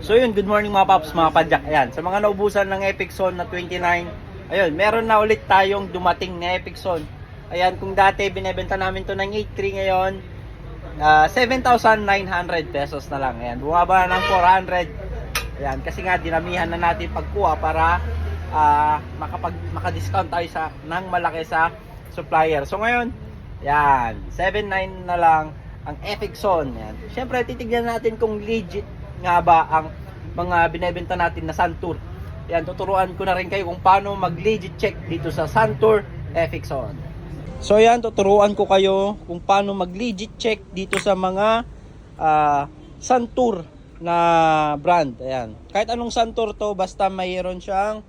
So yun, good morning mga paps, mga padyak. Ayan, sa mga naubusan ng Epic Zone na 29, ayun, meron na ulit tayong dumating na Epic Zone. Ayan, kung dati binebenta namin to ng 8.3 ngayon, 7,900 pesos na lang. Ayan, bumaba na ng 400. Ayan, kasi nga dinamihan na natin pagkuha para maka-discount tayo ng malaki sa supplier. So ngayon, ayan, 7,900 na lang ang Epic Zone. Ayan. Siyempre, titignan natin kung legit nga ba ang mga binebenta natin na Suntour. Yan, tuturuan ko na rin kayo kung paano mag-legit check dito sa Suntour Epic Zone. So yan, tuturuan ko kayo kung paano mag-legit check dito sa mga Suntour na brand. Ayan. Kahit anong Suntour to, basta mayroon siyang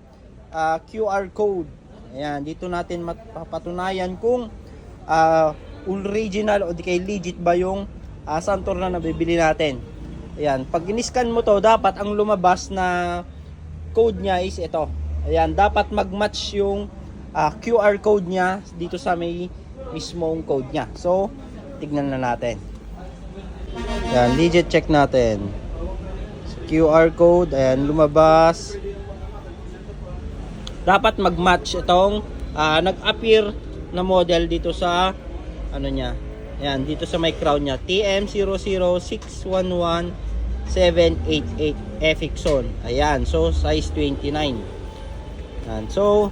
QR code. Ayan, dito natin mapapatunayan kung original o di kay legit ba yung Suntour na nabibili natin. Ayan, pag in-scan mo to, dapat ang lumabas na code niya is ito. Ayan, dapat mag-match yung QR code niya dito sa may mismong code niya. So, tignan na natin. Ayan, legit check natin. QR code, ayan, lumabas. Dapat mag-match itong nag-appear na model dito sa ano niya. Ayan, dito sa may crown niya, TM00611-788 Epic Zone. Ayan, so size 29. Ayan, so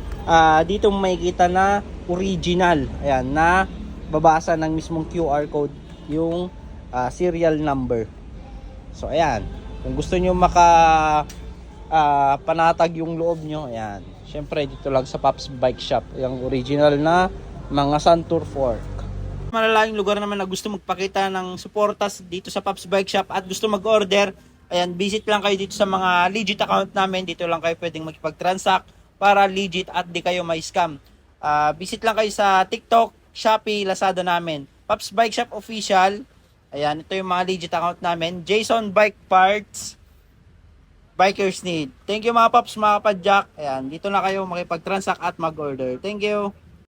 dito makikita na original. Ayan, na babasa ng mismong QR code yung serial number. So ayan, kung gusto nyo panatag yung loob nyo, ayan, syempre dito lang sa Pops Bike Shop, yung original na mga Suntour fork. Malalayong lugar naman na gusto magpakita ng suportas dito sa Pops Bike Shop at gusto mag-order, ayan, visit lang kayo dito sa mga legit account namin. Dito lang kayo pwedeng makipag-transact para legit at di kayo may scam. Visit lang kayo sa TikTok, Shopee, Lazada namin. Pops Bike Shop Official. Ayan, ito yung mga legit account namin. Jason Bike Parts, Bikers Need. Thank you mga Pops, mga Padjak. Ayan, dito na kayo makipag-transact at mag-order. Thank you.